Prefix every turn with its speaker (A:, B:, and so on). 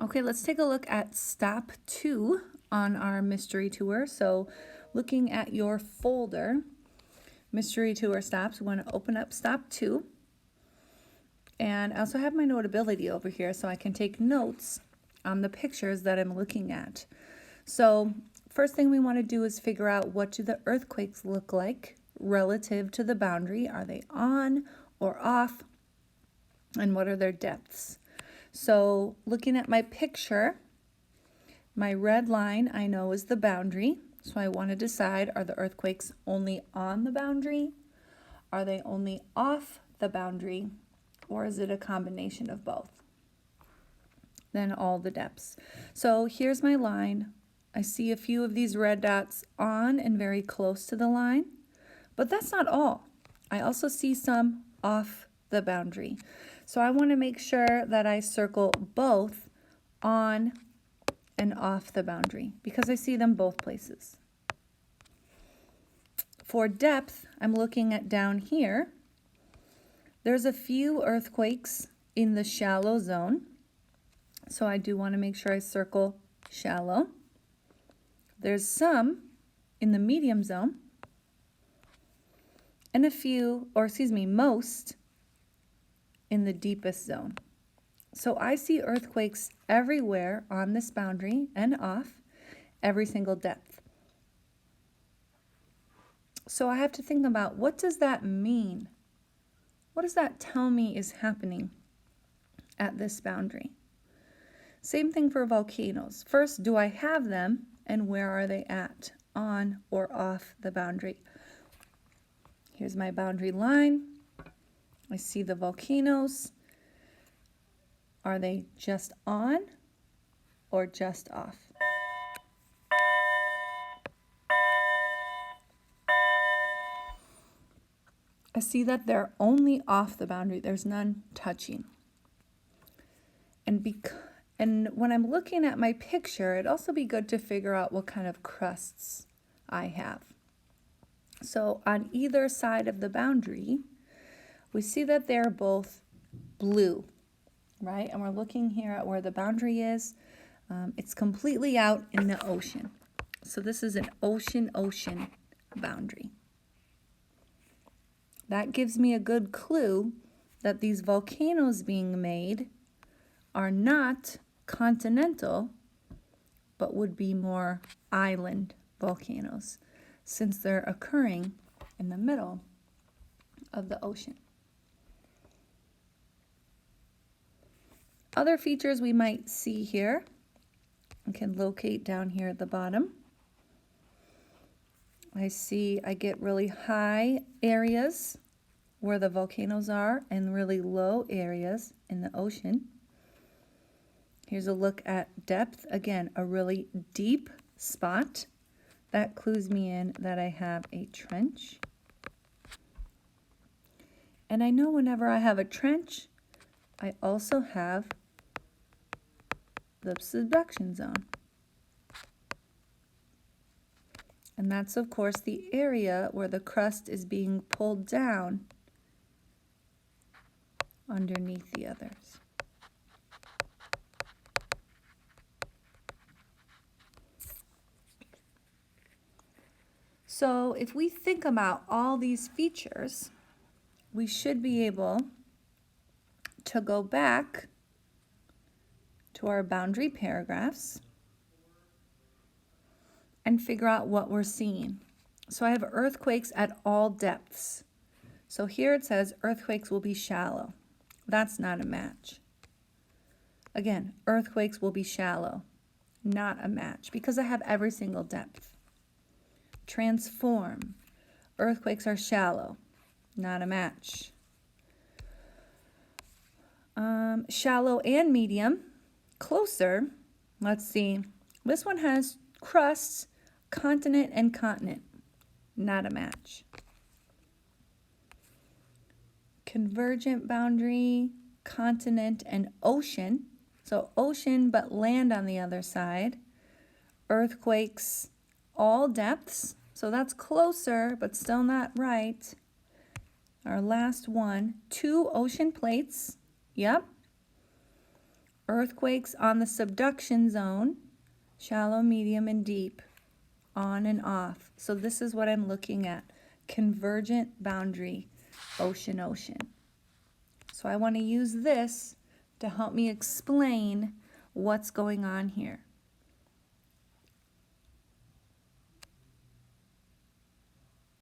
A: Okay, let's take a look at stop 2 on our mystery tour. So looking at your folder, mystery tour stops, we want to open up stop 2. And I also have my notability over here so I can take notes on the pictures that I'm looking at. So first thing we want to do is figure out, what do the earthquakes look like relative to the boundary? Are they on or off? And what are their depths? So looking at my picture, my red line I know is the boundary. So I want to decide, are the earthquakes only on the boundary? Are they only off the boundary? Or is it a combination of both? Then all the depths. So here's my line. I see a few of these red dots on and very close to the line, but that's not all. I also see some off the boundary. So I want to make sure that I circle both on and off the boundary because I see them both places. For depth, I'm looking at down here. There's a few earthquakes in the shallow zone, so I do want to make sure I circle shallow. There's some in the medium zone, and a few, or excuse me, most in the deepest zone. So I see earthquakes everywhere on this boundary and off, every single depth. So I have to think about, what does that mean? What does that tell me is happening at this boundary? Same thing for volcanoes. First, do I have them, and where are they at, on or off the boundary? Here's my boundary line. I see the volcanoes. Are they just on or just off? I see that they're only off the boundary. There's none touching. And when I'm looking at my picture, it'd also be good to figure out what kind of crusts I have. So on either side of the boundary, we see that they're both blue, right? And we're looking here at where the boundary is. It's completely out in the ocean. So this is an ocean boundary. That gives me a good clue that these volcanoes being made are not continental, but would be more island volcanoes, since they're occurring in the middle of the ocean. Other features we might see here, we can locate down here at the bottom. I get really high areas where the volcanoes are and really low areas in the ocean. Here's a look at depth. Again, a really deep spot. That clues me in that I have a trench. And I know whenever I have a trench, I also have the subduction zone. And that's, of course, the area where the crust is being pulled down underneath the others. So if we think about all these features, we should be able to go back to our boundary paragraphs and figure out what we're seeing. So I have earthquakes at all depths. So here it says earthquakes will be shallow. That's not a match. Again, earthquakes will be shallow, not a match, because I have every single depth. Transform. Earthquakes are shallow, not a match. Shallow and medium, closer. Let's see. This one has crusts, continent and continent, not a match. Convergent boundary, continent and ocean. So ocean but land on the other side. Earthquakes, all depths. So that's closer but still not right. Our last one, two ocean plates. Yep. Earthquakes on the subduction zone, shallow, medium, and deep, on and off. So this is what I'm looking at. Convergent boundary, ocean, ocean. So I want to use this to help me explain what's going on here.